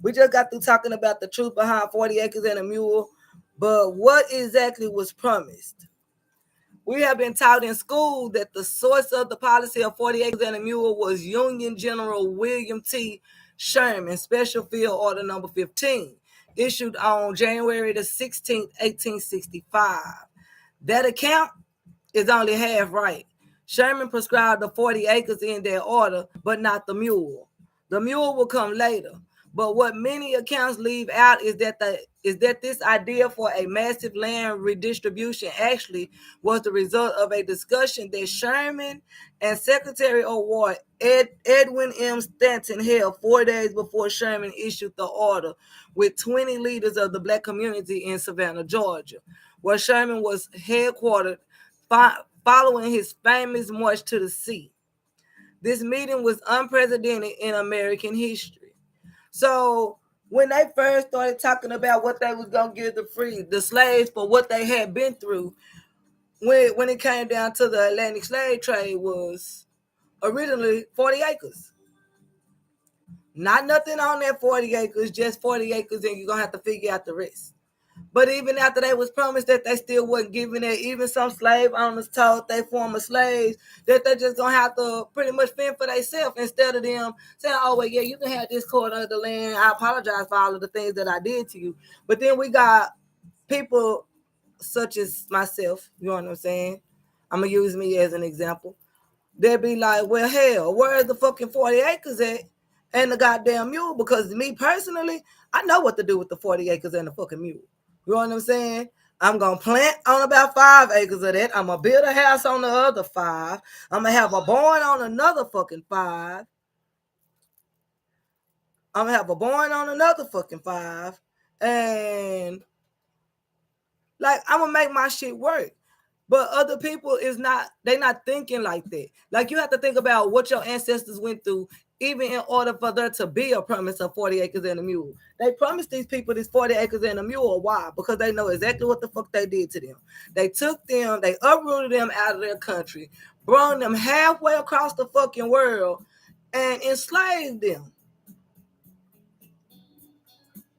We just got through talking about the truth behind 40 acres and a mule, but what exactly was promised? We have been taught in school that the source of the policy of 40 acres and a mule was Union General William T. Sherman, Special Field Order Number 15, issued on January the 16th, 1865. That account is only half right. Sherman prescribed the 40 acres in their order, but not the mule. The mule will come later. But what many accounts leave out is that this idea for a massive land redistribution actually was the result of a discussion that Sherman and Secretary of War Edwin M. Stanton held 4 days before Sherman issued the order with 20 leaders of the black community in Savannah, Georgia, where Sherman was headquartered following his famous march to the sea. This meeting was unprecedented in American history. So when they first started talking about what they was gonna give the slaves for what they had been through, when it came down to the Atlantic slave trade, was originally 40 acres. Not nothing on that 40 acres, just 40 acres, and you're gonna have to figure out the rest. But even after they was promised that, they still wasn't giving it. Even some slave owners told their former slaves that they just gonna have to pretty much fend for themselves, instead of them saying, "Oh well, yeah, you can have this quarter of the land. I apologize for all of the things that I did to you." But then we got people such as myself. You know what I'm saying? I'm gonna use me as an example. They'd be like, "Well, hell, where's the fucking 40 acres at? And the goddamn mule?" Because me personally, I know what to do with the 40 acres and the fucking mule. You know what I'm saying? I'm gonna plant on about 5 acres of that. I'm gonna build a house on the other 5. I'm gonna have a barn on another fucking 5. I'm gonna have a barn on another fucking 5. And like, I'm gonna make my shit work. But other people is not, they not thinking like that. Like, you have to think about what your ancestors went through, even in order for there to be a promise of 40 acres and a mule. They promised these people this 40 acres and a mule. Why? Because they know exactly what the fuck they did to them. They took them, they uprooted them out of their country, brought them halfway across the fucking world, and enslaved them.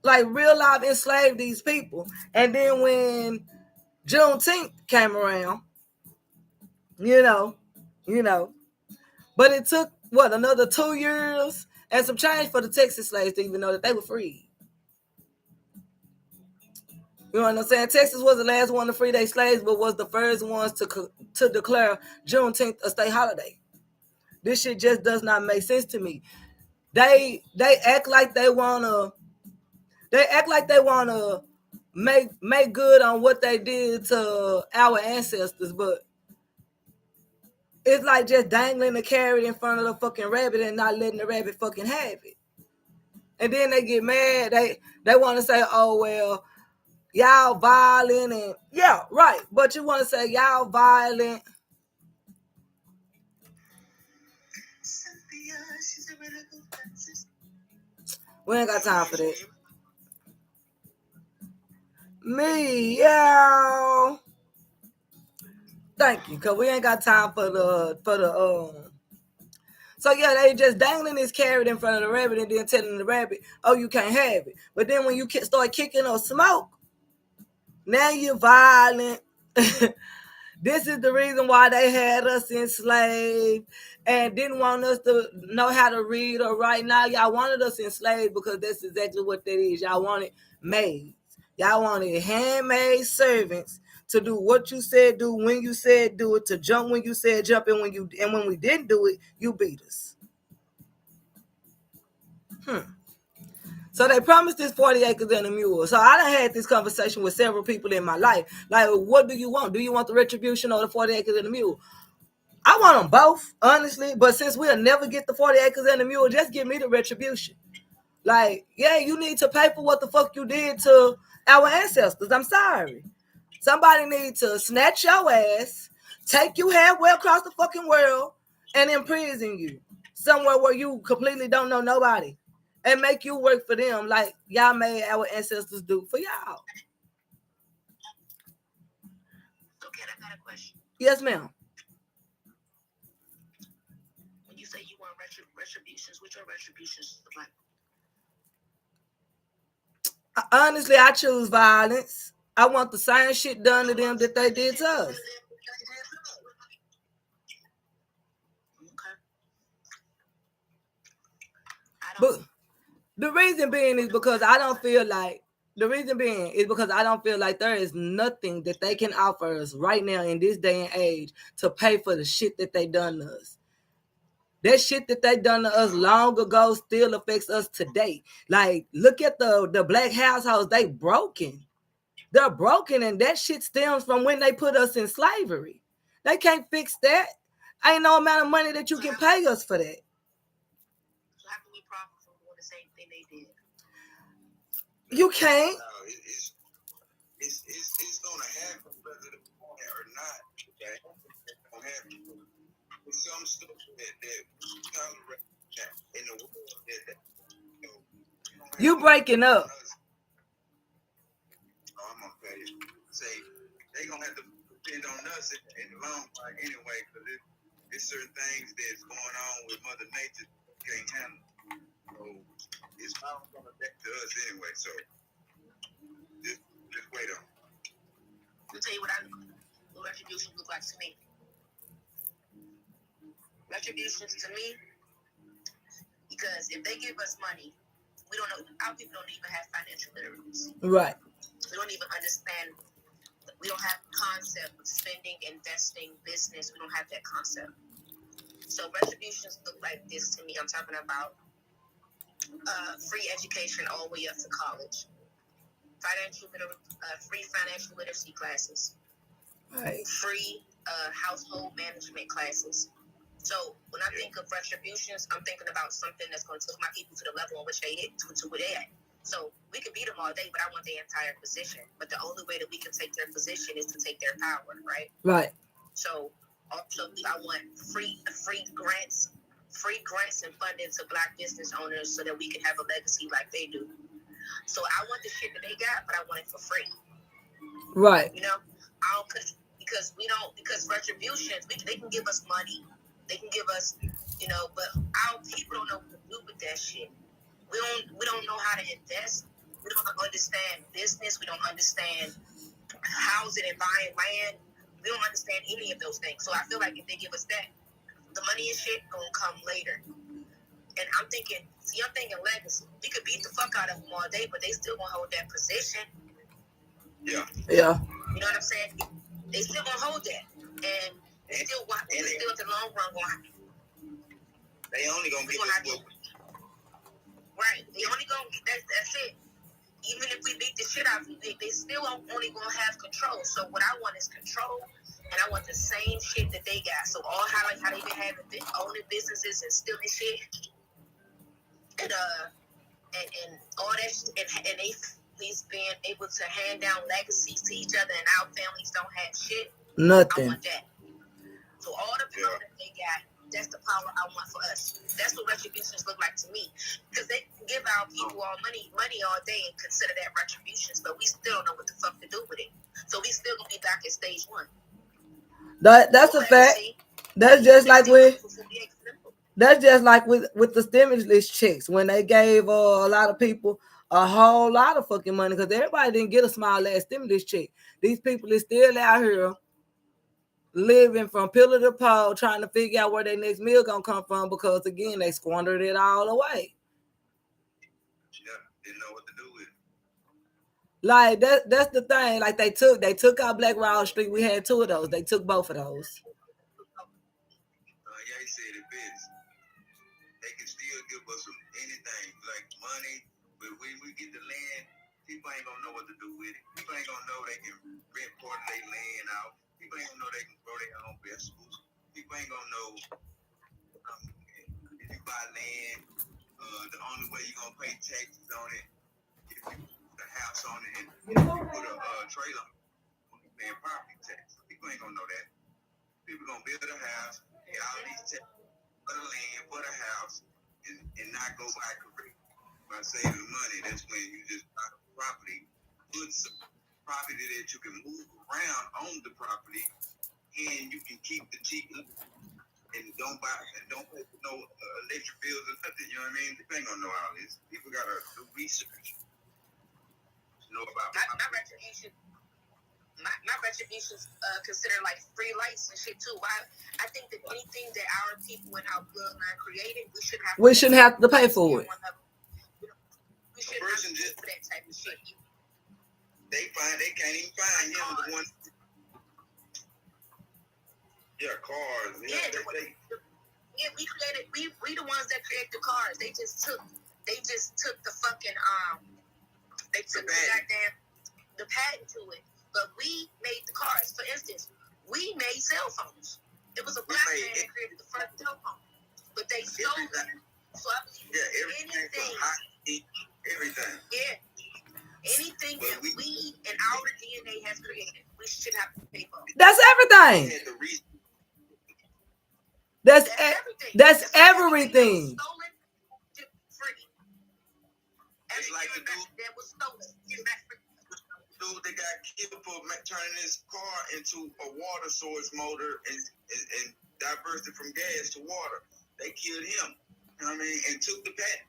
Like, real life enslaved these people. And then when Juneteenth came around, you know, but it took what, another 2 years and some change for the Texas slaves to even know that they were free. You know what I'm saying? Texas was the last one to free their slaves, but was the first ones to declare Juneteenth a state holiday. This shit just does not make sense to me. They act like they wanna make good on what they did to our ancestors, but it's like just dangling the carrot in front of the fucking rabbit and not letting the rabbit fucking have it. And then they get mad. They want to say, "Oh well, y'all violent," and yeah, right. But you want to say y'all violent. We ain't got time for that. Me, yeah. Thank you, cause we ain't got time for the. So yeah, they just dangling this carrot in front of the rabbit and then telling the rabbit, "Oh, you can't have it." But then when you start kicking or smoke, now you're violent. This is the reason why they had us enslaved and didn't want us to know how to read or write. Now y'all wanted us enslaved because that's exactly what that is. Y'all wanted maids. Y'all wanted handmade servants to do what you said do when you said do it, to jump when you said jump, and when we didn't do it, you beat us. So they promised this 40 acres and a mule. So I done had this conversation with several people in my life. Like, what do you want? Do you want the retribution or the 40 acres and a mule? I want them both, honestly. But since we'll never get the 40 acres and a mule, just give me the retribution. Like, yeah, you need to pay for what the fuck you did to our ancestors. I'm sorry. Somebody needs to snatch your ass, take you halfway across the fucking world, and imprison you somewhere where you completely don't know nobody, and make you work for them like y'all made our ancestors do for y'all. Okay, I got a question. Yes, ma'am. When you say you want retributions, which are retributions to black? Honestly, I choose violence. I want the same shit done to them that they did to us. Okay. I But don't. the reason being is because I don't feel like there is nothing that they can offer us right now in this day and age to pay for the shit that they done to us. That shit that they done to us long ago still affects us today. Like, look at the black households, they broken. They're broken, and that shit stems from when they put us in slavery. They can't fix that. Ain't no amount of money that you can pay us for that. So how can we profit from doing the same thing they did? You can't. No, it's gonna happen whether they want it or not. Okay, it's gonna happen. There's some stuff that tolerate in the world that You breaking up. Oh, I'm gonna tell you. Say they gonna have to depend on us in the long run anyway, because there's certain things that's going on with Mother Nature can't handle. So it's all gonna affect us anyway. So just wait on. Let me tell you what retribution look like to me. Retributions to me, because if they give us money, we don't know. Our people don't even have financial literacy. Right. We don't even understand. We don't have concept of spending, investing, business. We don't have that concept. So retributions look like this to me. I'm talking about free education all the way up to college, free financial literacy classes, Right. free household management classes. So when I think of retributions, I'm thinking about something that's going to take my people to the level in which they hit to where they at. So we can beat them all day, but I want their entire position. But the only way that we can take their position is to take their power, right? Right. So also I want free grants and funding to Black business owners so that we can have a legacy like they do. So I want the shit that they got, but I want it for free. Right. You know, because retributions, they can give us money, they can give us, but our people don't know what to do with that shit. We don't know how to invest. We don't understand business. We don't understand housing and buying land. We don't understand any of those things. So I feel like if they give us that, the money and shit gonna come later. And I'm thinking legacy. We could beat the fuck out of them all day, but they still gonna hold that position. Yeah. You know what I'm saying? They still gonna hold that, and still at the long run gonna. They only gonna be right. They only gonna that's it. Even if we beat the shit out of them, they still only gonna have control. So what I want is control, and I want the same shit that they got. So all how they been owning businesses and stealing shit, and all that, and they've been able to hand down legacies to each other, and our families don't have shit. Nothing. I want that. So all the power that they got, that's the power I want for us. That's what retributions look like to me. Because they can give our people all money all day and consider that retributions, but we still don't know what the fuck to do with it. So we still gonna be back at stage one. That's a fact. That's just like with the stimulus checks when they gave a lot of people a whole lot of fucking money because everybody didn't get a small ass stimulus check. These people is still out here living from pillar to pole, trying to figure out where their next meal gonna come from because again they squandered it all away. Yeah, didn't know what to do with it. Like that's the thing. Like they took out Black Wall Street. We had two of those. They took both of those. Yeah, he said it best. They can still give us anything like money, but when we get the land, people ain't gonna know what to do with it. People ain't gonna know they can rent part of their land out. People ain't gonna know they can grow their own vegetables. People ain't gonna know if you buy land, the only way you're gonna pay taxes on it if you put a house on it and if you put a trailer on it, paying property tax. People ain't gonna know that. People gonna build a house, get all these taxes for the land, for the house, and not go buy correct. By saving money, that's when you just buy the property, put some property that you can move around on the property, and you can keep the cheap and don't pay for no electric bills or nothing. You know what I mean? People ain't gonna know all this. People gotta do research. know about my retribution. My retribution's considered like free lights and shit too. Why? I think that anything that our people and our bloodline created, we shouldn't have to pay for it. We shouldn't have to pay for that type of shit. They can't even find him. The one, cars. We created. We the ones that created the cars. They just took the fucking They took the patent to it. But we made the cars. For instance, we made cell phones. It was a black man that created the first cell phone. But they stole it. So I believe everything. Yeah. Anything that we and our DNA has created, we should have to pay for. That's everything. That's everything. Stolen, free. It's like the dude that was stolen. Dude that got killed for turning his car into a water source motor and diverted from gas to water. They killed him. You know what I mean? And took the patent.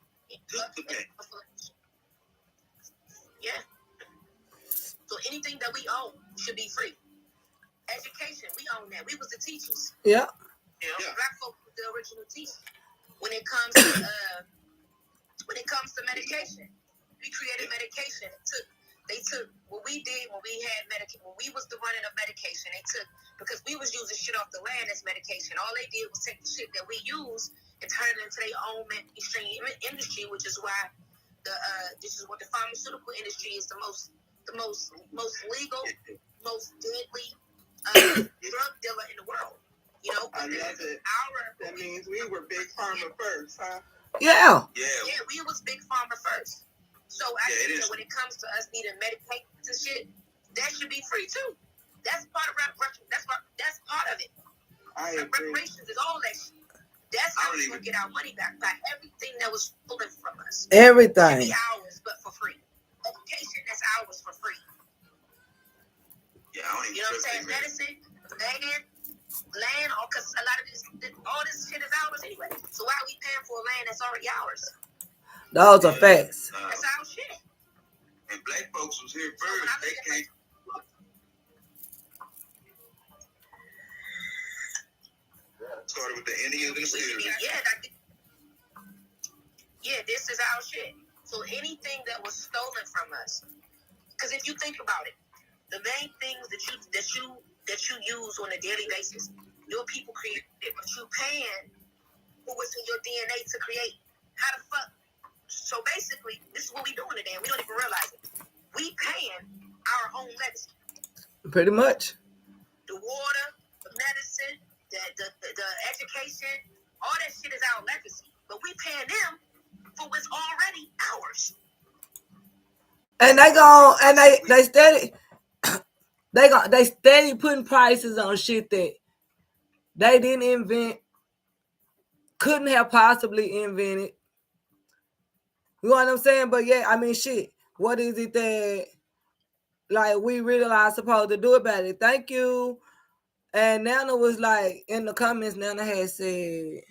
Yeah. So anything that we own should be free. Education, we own that. We was the teachers. Yeah. Black folks were the original teachers. When it comes to medication, we created medication. They took what we did when we had medication. When we was the running of medication, they took, because we was using shit off the land as medication. All they did was take the shit that we use and turn it into their own mainstream industry, which is why this is what the pharmaceutical industry is the most legal, most deadly drug dealer in the world. You know, I love it. That means we were big pharma first, huh? Yeah. Yeah, we was big pharma first. So I think that when it comes to us needing medications and shit, that should be free too. That's part of reparations. That's part of it. I agree. Reparations is all that shit. That's how we're gonna get our money back by everything that was stolen from us. Everything. It be ours, but for free. Education that's ours for free. Yeah, I don't even you know what I'm saying? Medicine, land, because a lot of all this shit is ours anyway. So why are we paying for land that's already ours? Those are facts. That's our shit. And black folks was here first. They came. Started with the Indians and the Syrians. Yeah, this is our shit. So anything that was stolen from us, because if you think about it, the main things that you use on a daily basis, your people created it, but you paying who was in your DNA to create. How the fuck? So basically, this is what we doing today, and we don't even realize it. We paying our own medicine. Pretty much. The water, the medicine, the education, all that shit is our legacy. But we paying them for what's already ours. And they steady putting prices on shit that they didn't invent, couldn't have possibly invented. You know what I'm saying? But yeah, I mean, shit. What is it that like we really are supposed to do about it? Thank you. And Nana was like in the comments. Nana had said,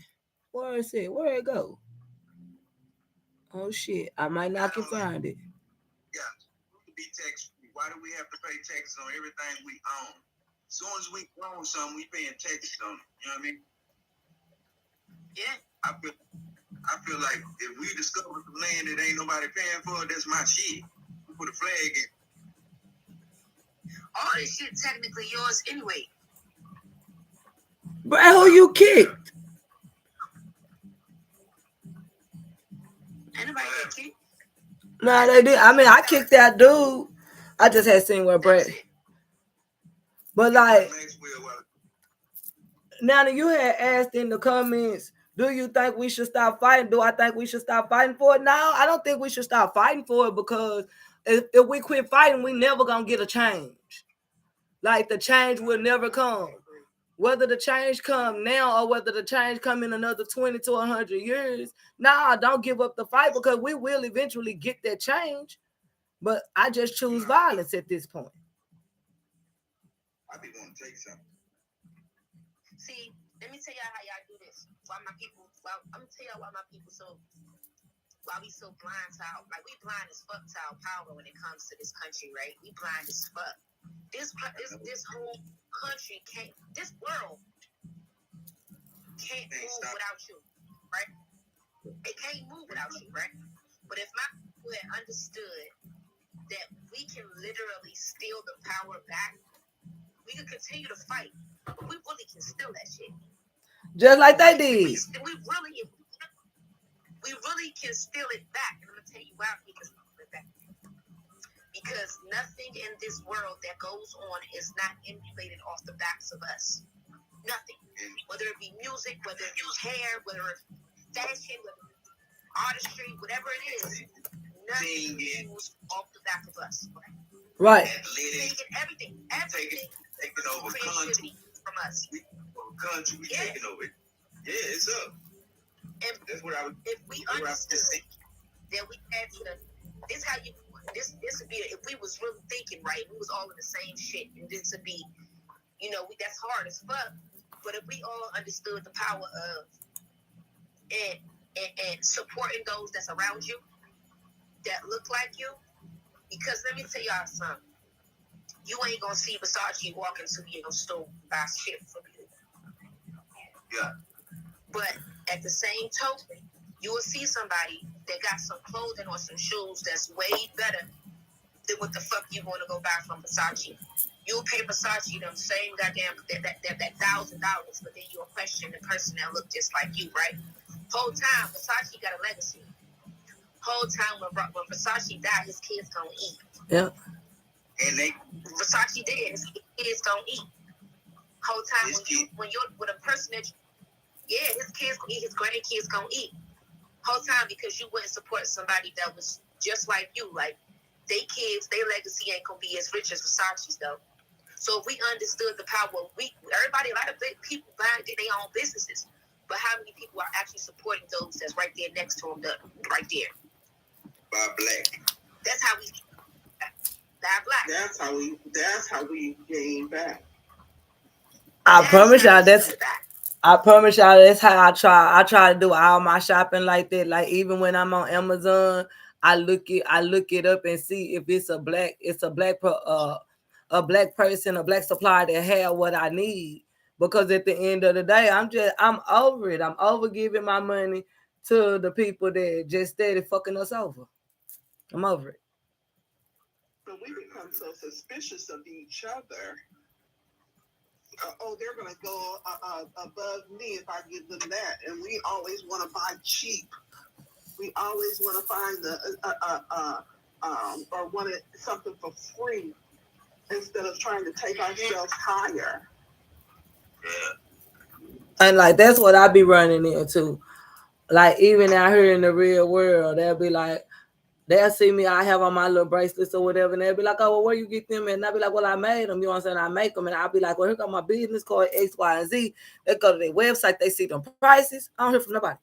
"Where is it? Where it go? Oh shit! I might not can find it." Yeah, to be tax free. Why do we have to pay taxes on everything we own? As soon as we own something, we paying taxes on it. You know what I mean? Yeah. I feel like if we discover some land that ain't nobody paying for, that's my shit. We put a flag in. All this shit technically yours anyway. But who you kicked? Anybody get kicked? Nah, they did. I mean, I kicked that dude. I just had seen where Brett. But like, Nana, you had asked in the comments, do you think we should stop fighting? Do I think we should stop fighting for it? No, I don't think we should stop fighting for it, because if we quit fighting, we never gonna get a change. Like, the change will never come. Whether the change come now or whether the change come in another 20 to 100 years, don't give up the fight, because we will eventually get that change. But I just choose violence at this point. I be want to take something. See, let me tell y'all how y'all do this. I'm gonna tell y'all why my people so why we so blind to our, like, we blind as fuck to our power when it comes to this country, right? We blind as fuck. This whole country can't, this world can't move without you, right? It can't move without you, right? But if my people had understood that we can literally steal the power back, we can continue to fight, but we really can steal that shit. Just like they did. We really can steal it back. And I'm gonna tell you why we can steal it back. Because nothing in this world that goes on is not emulated off the backs of us. Nothing. Whether it be music, whether it be hair, whether it's fashion, whether it's artistry, whatever it is, nothing moves off the back of us. Right. Taking everything over creativity from us. Country, we taking over it. Yeah, it's up. And that's what I was. If we understood that we had to, this how you, this would be, if we was really thinking right, we was all in the same shit, and this would be, you know, that's hard as fuck. But if we all understood the power of and supporting those that's around you, that look like you, because let me tell y'all something. You ain't gonna see Versace walk into your store buy shit from you. Yeah. But at the same token, you will see somebody that got some clothing or some shoes that's way better than what the fuck you want to go buy from Versace. You'll pay Versace them same goddamn that $1,000, but then you'll question the person that look just like you, right? Whole time Versace got a legacy. Whole time when Versace died, his kids gonna eat. Yeah. And Versace did, his kids gonna eat. Whole time when you're with a person that his kids gonna eat, his grandkids gonna eat. Whole time because you wouldn't support somebody that was just like you. Like, they kids, their legacy ain't gonna be as rich as Versace's though. So if we understood the power, everybody, a lot of people buying their own businesses, but how many people are actually supporting those that's right there next to them, right there? By black. That's how we. By black. That's how we gain back. I promise y'all that's how I try to do all my shopping like that. Like, even when I'm on Amazon, I look it up and see if it's a black person, a black supplier that have what I need. Because at the end of the day, I'm over it. I'm over giving my money to the people that just steady fucking us over. I'm over it. But we become so suspicious of each other. They're going to go above me if I give them that. And we always want to buy cheap. We always want to find or want something for free instead of trying to take ourselves higher. And like, that's what I be running into. Like, even out here in the real world, they'll be like, they'll see me, I have on my little bracelets or whatever, and they'll be like, oh, well, where you get them? And I'll be like, well, I made them. You know what I'm saying? I make them. And I'll be like, well, here got my business card, X, Y, and Z. They go to their website, they see them prices. I don't hear from nobody.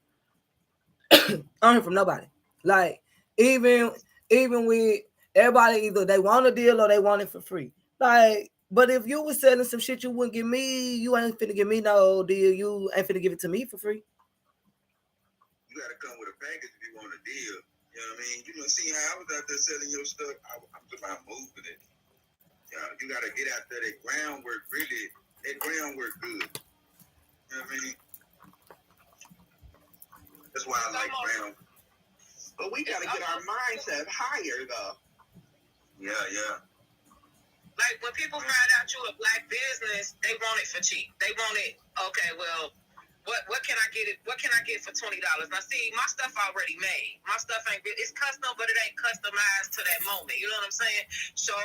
I don't hear from nobody. Like, even with everybody, either they want a deal or they want it for free. Like, but if you was selling some shit you wouldn't give me, you ain't finna give me no deal. You ain't finna give it to me for free. You gotta come with a package if you want a deal. You know what I mean? You know, see how I was out there selling your stuff. I'm just about moving it. You gotta get out there. That groundwork good. You know what I mean? That's why I like ground. But we gotta get our mindset higher though. Yeah. Like, when people find out you're a black business, they want it for cheap. They want it, okay, well, what can I get for $20? Now see, my stuff already made. My stuff it's custom, but it ain't customized to that moment. You know what I'm saying? So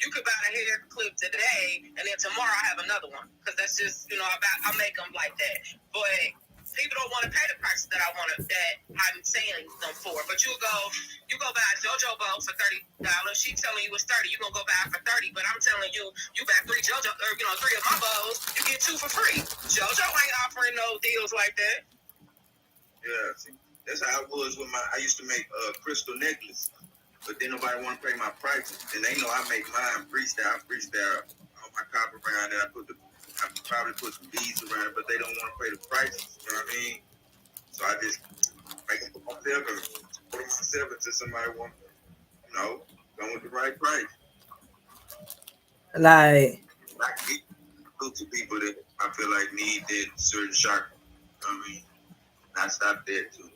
you could buy the hair clip today, and then tomorrow I have another one. Because that's just, you know, I make them like that. But people don't want to pay the prices that I'm saying them for. But you go buy a JoJo bow for $30. She telling you it's $30. You gonna go buy it for $30. But I'm telling you, you buy three JoJo, or three of my bows, you get two for free. JoJo ain't offering no deals like that. Yeah, see, that's how I was with I used to make crystal necklace, but then nobody want to pay my prices, and they know I make mine freestyle on my copper around it. I probably put some beads around it, but they don't want to pay the prices. You know what I mean? So I just make them for myself. for myself until somebody want, come with the right price. Like, I get to people that I feel like need that certain shark. I mean, I stop there too.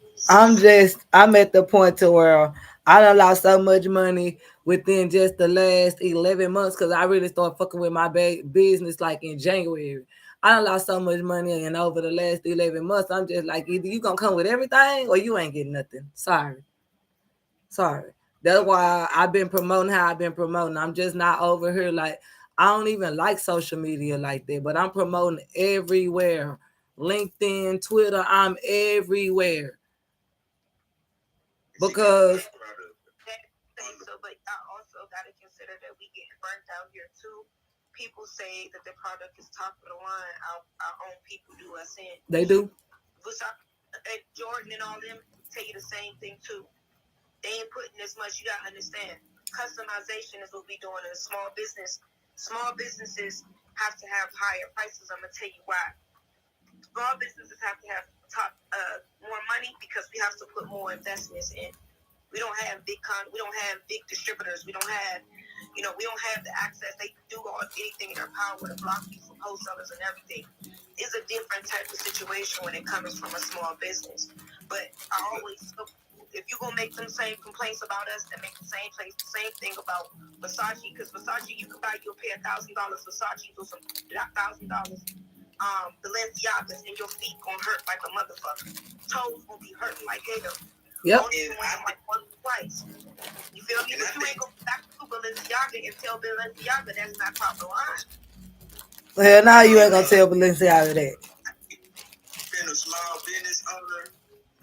I'm at the point to where I done lost so much money within just the last 11 months because I really started fucking with my business like in January. I done lost so much money, and over the last 11 months, I'm just like, either you gonna come with everything or you ain't getting nothing. Sorry. That's why I've been promoting how I've been promoting. I'm just not over here like, I don't even like social media like that, but I'm promoting everywhere. LinkedIn, Twitter, I'm everywhere. Because so, but I also got to consider that we get burnt out here too. People say that the product is top of the line. Our own people do us in. They do. Jordan and all them tell you the same thing too. They ain't putting as much. You gotta understand. Customization is what we doing in a small business. Small businesses have to have higher prices. I'm gonna tell you why. Small businesses have to have more money because we have to put more investments in. We don't have big distributors. We don't have, we don't have the access. They do anything in their power to block you from wholesalers and everything. It's a different type of situation when it comes from a small business. But I always, if you're gonna make them same complaints about us, then make the same thing about Versace, because Versace, you can buy you a pair of $1,000 Versace for some $1,000. Balenciagas, and your feet gonna hurt like a motherfucker. Toes gonna be hurting like hell. Yep. Only like one twice. You feel me? But you ain't gonna back to Balenciaga and tell Balenciaga that's not top of the line. Hell, now you ain't gonna tell Balenciaga that. Being a small business owner,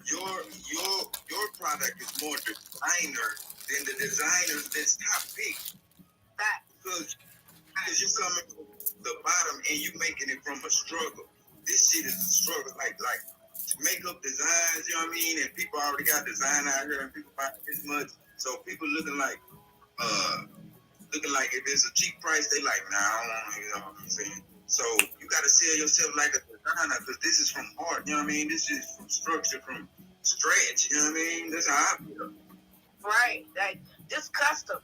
your product is more designer than the designers that's top pick. Because you coming from the bottom and you making it from a struggle. This shit is a struggle. Like makeup designs, you know what I mean? And people already got design out here and people buy this much. So people looking like if it's a cheap price, they like, nah, I don't want to, you know what I'm saying? So you got to sell yourself like a designer because this is from art, you know what I mean? This is from structure, from stretch, you know what I mean? That's how I feel. Right, like just custom.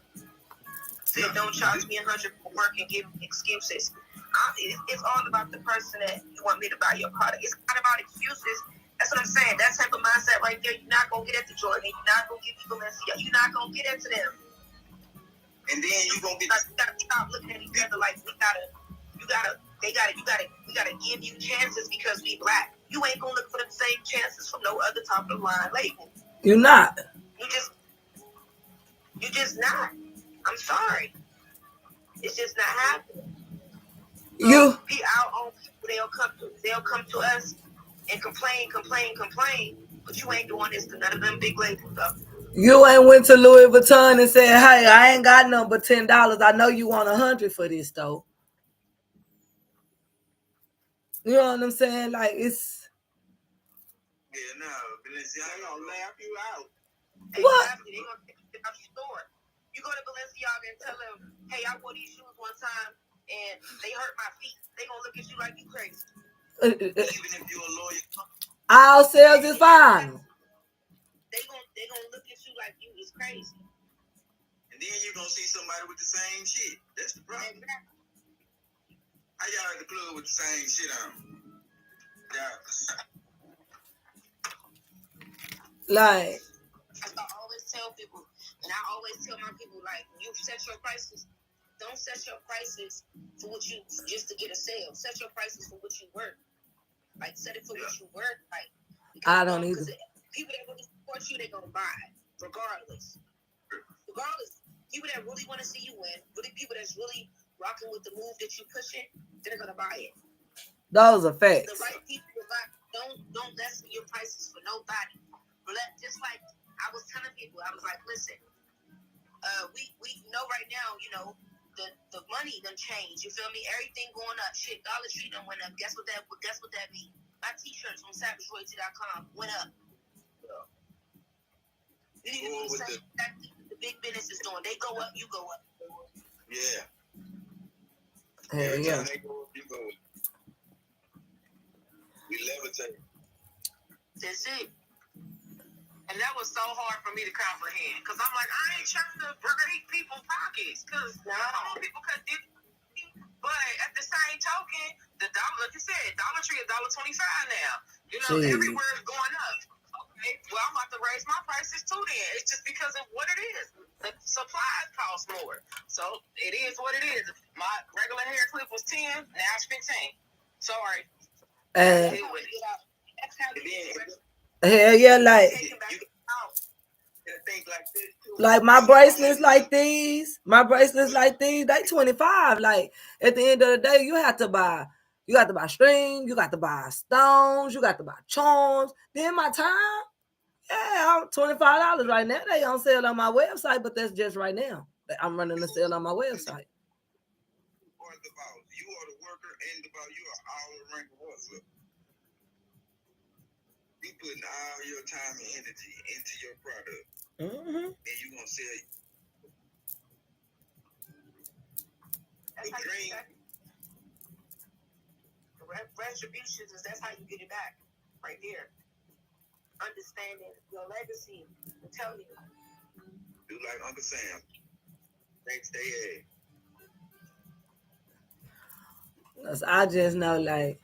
Say, don't charge me $100 for work and give excuses. It's all about the person that you want me to buy your product. It's not about excuses. That's what I'm saying. That type of mindset right there, you're not gonna get at the Jordan. You're not gonna get people Balenciaga. You're not gonna get into them. And then you gonna get. You gotta stop looking at each other like we gotta give you chances because we black. You ain't gonna look for the same chances from no other top of the line label. You're not. You just not. I'm sorry. It's just not happening. So our own people, they'll come to us and complain, but you ain't doing this to none of them big labels though. You ain't went to Louis Vuitton and said, hey, I ain't got nothing but $10. I know you want $100 for this though. You know what I'm saying? Like it's. Yeah, no, Balenciaga gonna laugh you out. What? Exactly. They're gonna take you out your store. You go to Balenciaga and tell them, hey, I wore these shoes one time and they hurt my feet. They gonna look at you like you crazy. Even if you're a lawyer, our sales is fine. They gonna look at you like you is crazy. And then you're gonna see somebody with the same shit. That's the problem. Exactly. How y'all at the club with the same shit on? Yeah. Like, I always tell people, and I always tell my people, like, you set your prices. Don't set your prices for what you just to get a sale. Set your prices for what you work. Like, set it for what you work. Like, I don't either. People that really support you, they're gonna buy, regardless. People that really want to see you win, people that's really rocking with the move that you pushing, they're gonna buy it. Those are facts. The right people buy. Don't lessen your prices for nobody. Just like I was telling people, I was like, listen, we know right now, the money done changed. You feel me? Everything going up. Shit, Dollar Tree done went up. Guess what that means? My t-shirts on SavageRoyalty.com went up. You need to do the same thing the big business is doing. They go up, you go up. Yeah. Every time they go up, you go up. We levitate. That's it. And that was so hard for me to comprehend because I'm like, I ain't trying to break people's pockets because all people could do. But at the same token, the dollar, like you said, Dollar Tree is $1.25 now. You know, everywhere is going up. Okay, well, I'm about to raise my prices too then. It's just because of what it is. The supplies cost more. So it is what it is. My regular hair clip was 10, now it's 15. Sorry. Deal with it. That's how it is. Hell yeah, like my bracelets like these, they 25. Like at the end of the day, you got to buy string, you got to buy stones, you got to buy charms. Then my time, yeah, I'm $25 right now. They on sale on my website, but that's just right now. I'm running a sale on my website. You are the worker and the boss. You are all around hustler. You putting all your time and energy into your product, and you gonna sell it. Retribution is that's how you get it back, right there. Understanding your legacy. I'm telling you. Do like Uncle Sam. Next day. I just know, like,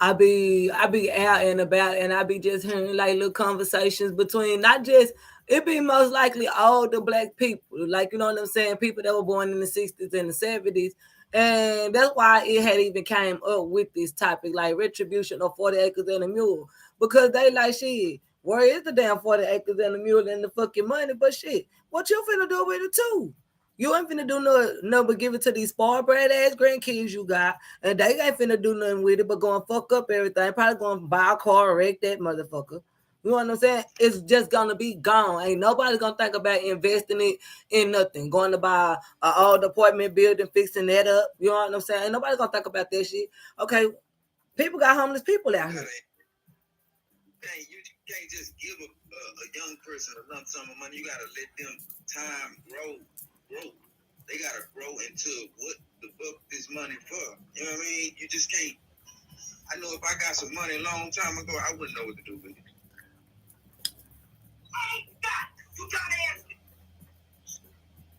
I be out and about, and I be just hearing like little conversations between not just it be most likely older black people, like, you know what I'm saying, people that were born in the 60s and the 70s, and that's why it had even came up with this topic, like retribution or 40 acres and a mule, because they like, shit, where is the damn 40 acres and a mule and the fucking money? But shit, what you finna do with it too? You ain't finna do no but give it to these spoiled brat ass grandkids you got, and they ain't finna do nothing with it but go and fuck up everything. Probably gonna buy a car, wreck that motherfucker. You know what I'm saying? It's just gonna be gone. Ain't nobody gonna think about investing it in nothing. Going to buy an old apartment building, fixing that up. You know what I'm saying? Ain't nobody gonna think about that shit. Okay, people got homeless people out here. You can't just give a young person a lump sum of money. You gotta let them time grow. They gotta grow into what the fuck this money for. You know what I mean? You just can't. I know if I got some money a long time ago, I wouldn't know what to do with it.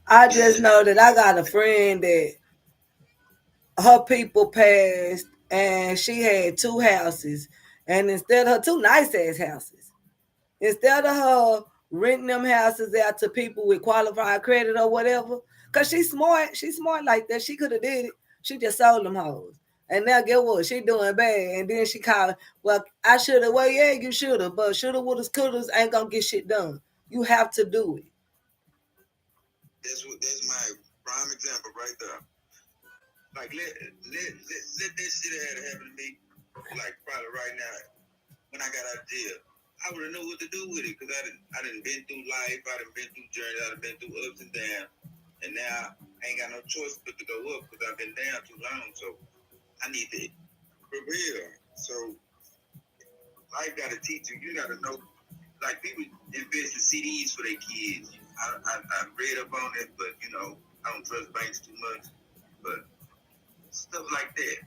I just know that I got a friend that her people passed and she had 2 houses, and instead of her 2 nice ass houses, instead of her renting them houses out to people with qualified credit or whatever, because she's smart like that, she could have did it. She just sold them hoes. And now get what? She doing bad. And then she called, well, I should have. Well, yeah, you should have. But shoulda, woulda, couldas ain't going to get shit done. You have to do it. That's my prime example right there. Like, let that shit have happened to me, like, probably right now, when I got out of jail. I would have known what to do with it, because I done been through life, I done been through journeys, I done been through ups and downs, and now I ain't got no choice but to go up, because I've been down too long, so I need to reveal. So life got to teach you. You got to know, like, people invest in CDs for their kids. I read up on it, but, you know, I don't trust banks too much, but stuff like that.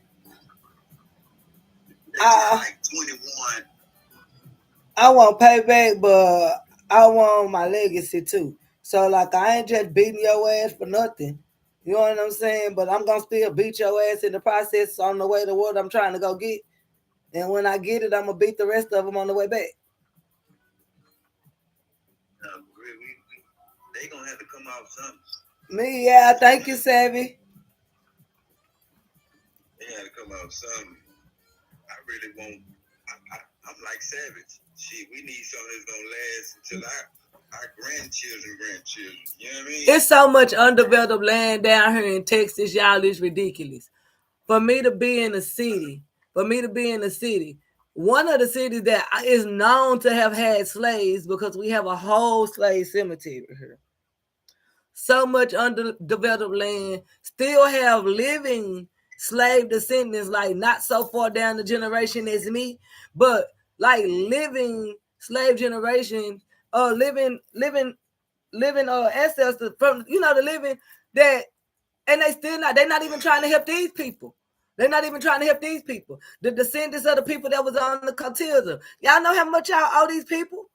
Like 21. I want payback, but I want my legacy too. So, like, I ain't just beating your ass for nothing. You know what I'm saying? But I'm gonna still beat your ass in the process on the way to what I'm trying to go get. And when I get it, I'm gonna beat the rest of them on the way back. They gonna have to come out something. Me, yeah, thank you, Savvy. They had to come out something. I really won't. I'm like Savage. Shit, we need something that's gonna last until our grandchildren. You know what I mean? It's so much undeveloped land down here in Texas, y'all. It's ridiculous. For me to be in a city, one of the cities that is known to have had slaves, because we have a whole slave cemetery here. So much underdeveloped land, still have living slave descendants, like not so far down the generation as me, but like living slave generation, living ancestors from, the living that, and they're not even trying to help these people. They're not even trying to help these people. The descendants of the people that was on the Cotilza. Y'all know how much y'all owe these people?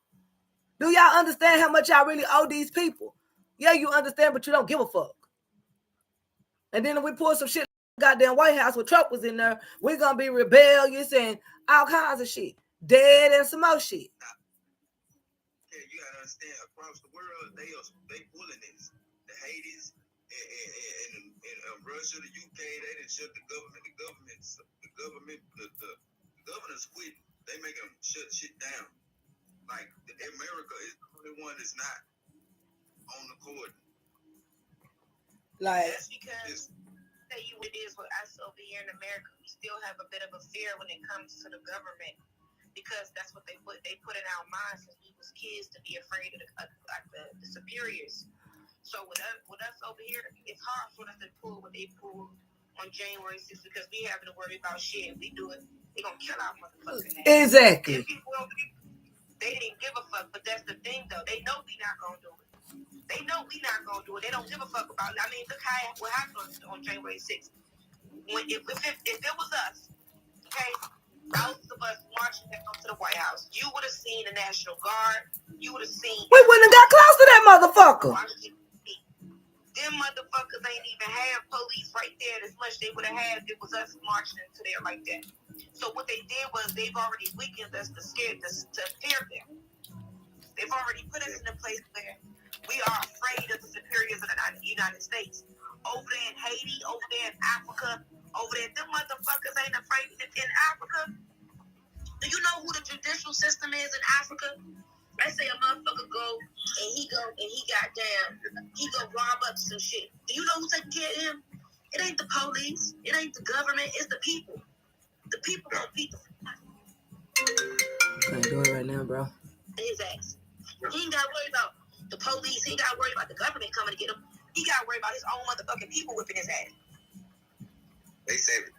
Do y'all understand how much y'all really owe these people? Yeah, you understand, but you don't give a fuck. And then if we pull some shit goddamn White House with Trump was in there, we're gonna be rebellious and all kinds of shit. Dead and some more shit. Yeah, you gotta understand, across the world, they pulling this. The Hades and Russia, the UK, they didn't shut the government. The governors quit. They make them shut shit down. Like America is the only one that's not on the court. Like that's because say you it is with us over here in America, we still have a bit of a fear when it comes to the government. Because that's what they put in our minds since we was kids to be afraid of the superiors. So with us over here, it's hard for us to pull what they pulled on January 6th because we having to worry about shit. If we do it, they gonna kill our motherfucking ass. Exactly. They didn't give a fuck, but that's the thing though. They know we not gonna do it. They know we not gonna do it. They don't give a fuck about it. I mean, look what happened on January 6th. If it was us, okay. Thousands of us marching down to the White House. You would have seen the National Guard. You would have seen. We wouldn't have got close to that motherfucker. Them motherfuckers ain't even have police right there as much they would have had if it was us marching into there like that. So what they did was they've already weakened us to fear them. They've already put us in a place where we are afraid of the superiors of the United States. Over there in Haiti, over there in Africa, over there, them motherfuckers ain't afraid in Africa. Do you know who the judicial system is in Africa? Let's say a motherfucker go and he go rob up some shit. Do you know who's taking care of him? It ain't the police. It ain't the government. It's the people. The people gonna beat the Can't do it right now, bro. His ass. He ain't got to worry about the police. He ain't got to worry about the government coming to get him. He got to worry about his own motherfucking people whipping his ass. They said it.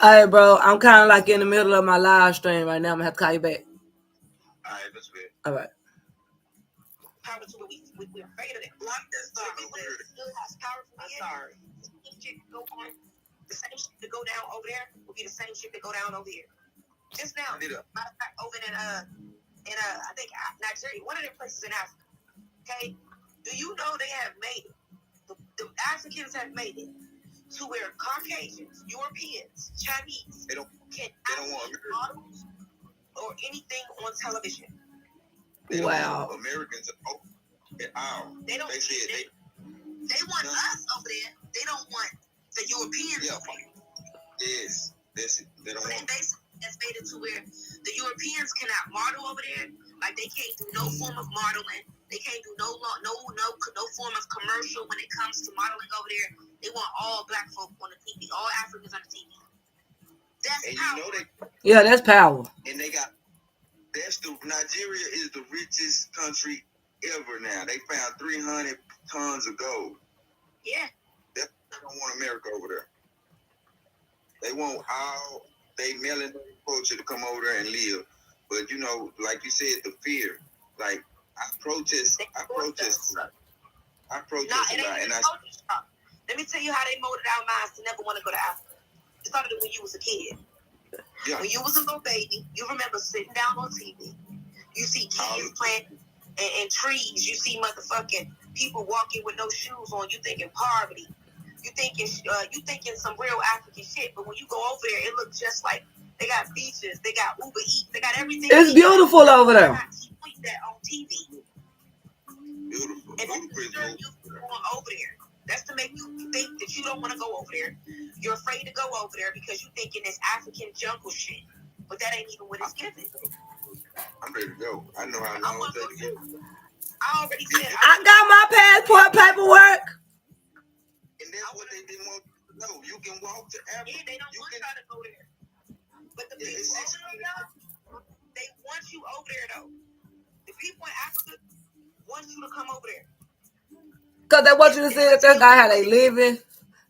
All right, bro. I'm kind of like in the middle of my live stream right now. I'm gonna have to call you back. All right, that's good. All right. Power to it. We're afraid of it. Block this song. I'm sorry. The same shit that go down over there will be the same shit that go down over here. Just now, matter of fact, over in I think Nigeria, one of the places in Africa. Okay, do you know they have made it? The Africans have made it to where Caucasians, Europeans, Chinese, they don't want models or anything on television. Wow. Americans at all. They don't. They want us over there. They don't want the Europeans. Yeah. Yes. That's it. They don't want. That's made it to where the Europeans cannot model over there. Like they can't do no form of modeling. They can't do no form of commercial when it comes to modeling over there. They want all black folk on the TV, all Africans on the TV. That's power. You know yeah, that's power. And Nigeria is the richest country ever now. They found 300 tons of gold. Yeah. They don't want America over there. They want all they melanated culture to come over there and live. But you know, like you said, the fear. Like I protest a lot. And let me tell you how they molded our minds to never want to go to Africa. It started when you was a kid. Yeah. When you was a little baby, you remember sitting down on TV. You see kids playing in trees. You see motherfucking people walking with no shoes on. You thinking poverty. You thinking some real African shit. But when you go over there, it looks just like they got beaches. They got Uber Eats. They got everything. It's beautiful over there. That on TV. Beautiful. And that's you going over there. That's to make you think that you don't want to go over there. You're afraid to go over there because you thinking it's African jungle shit. But that ain't even what it's giving. I'm ready to go. I know how long it's going to go. I already said. I got my passport paperwork. And that's what they didn't want to know. You can walk to Africa. Yeah, they don't want y'all to go there. But the people over there, they want you over there though. The people in Africa want you to come over there. Cause they want you to see that they got how they living.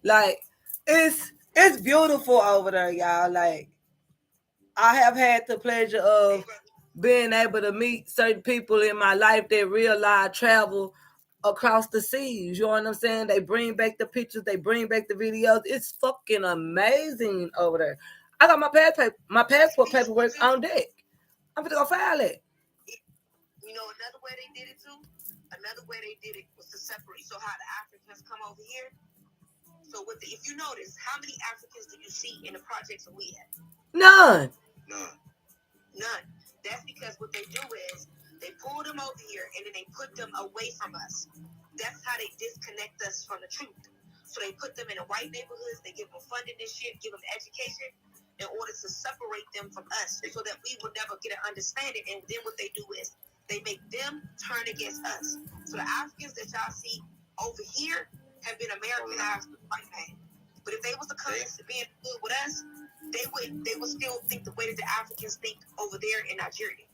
Like it's beautiful over there, y'all. Like I have had the pleasure of being able to meet certain people in my life that real life travel across the seas. You know what I'm saying? They bring back the pictures, they bring back the videos. It's fucking amazing over there. I got my passport paperwork on deck. I'm gonna go file it. You know, another way they did it too. Another way they did it was to separate. So how the Africans come over here. So if you notice, how many Africans do you see in the projects that we have? None. None. That's because what they do is they pull them over here and then they put them away from us. That's how they disconnect us from the truth. So they put them in the white neighborhoods, they give them funding and shit, give them education in order to separate them from us so that we will never get an understanding. And then what they do is they make them turn against us. So the Africans that y'all see over here have been Americanized with white man. But if they was to come and be in good with us, they would still think the way that the Africans think over there in Nigeria.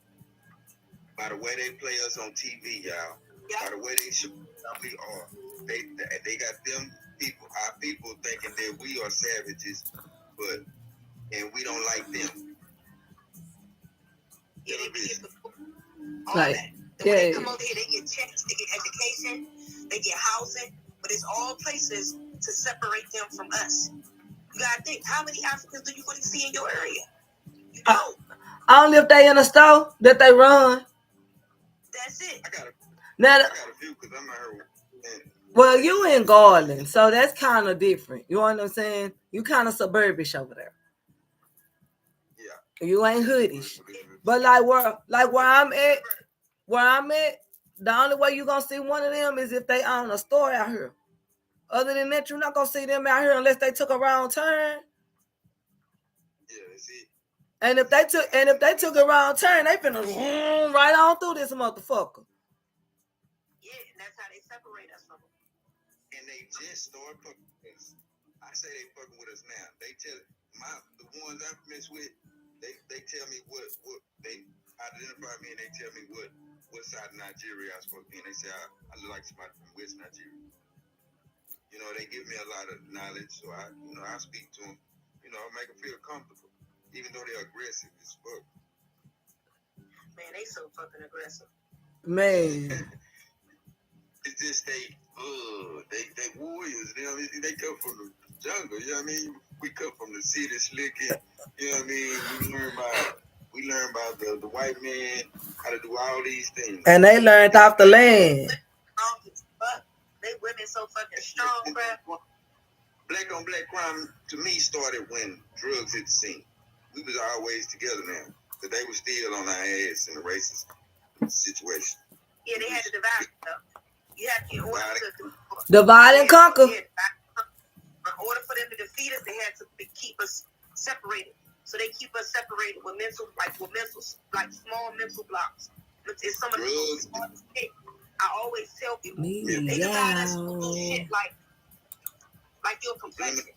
By the way they play us on TV, y'all. Yep. By the way they show how we are. They got them people, our people thinking that we are savages, and we don't like them. Yeah, they be all right. that. When they come over here, they get checks, they get education, they get housing, but it's all places to separate them from us. You gotta think, how many Africans do you really see in your area? You don't. Only if they in a store that they run. That's it. I got a few because I'm not here. Well, you in Garland, so that's kind of different. You know what I'm saying? You kind of suburbish over there. Yeah. You ain't hoodish. But like where I'm at, the only way you gonna see one of them is if they own a store out here. Other than that, you're not gonna see them out here unless they took a wrong turn. Yeah, that's it. And if they took a wrong turn, they finna zoom right on through this motherfucker. Yeah, and that's how they separate us from them. And they just start fucking with us. I say they fucking with us now. They tell the ones I mess with, they tell me what they identify me and they tell me what side of Nigeria I'm supposed to be in. They say I look like somebody from West Nigeria. You know, they give me a lot of knowledge, so I speak to them. You know, I make them feel comfortable, even though they're aggressive as fuck. Man, they so fucking aggressive. Man. It's just they warriors. You know what I mean? They come from the jungle. You know what I mean? We come from the city slicking. You know what I mean? We learn about the white man how to do all these things. And they learned off the land. They women so fucking strong, bro. Black on black crime to me started when drugs hit the scene. We was always together now, but they were still on our ass in the racist situation. Yeah, they had to divide stuff. You have to, in order to divide and conquer. In order for them to defeat us, they had to keep us separated. So they keep us separated with small mental blocks. It's some of the smartest shit. I always tell people they divide us with little shit like your complexion.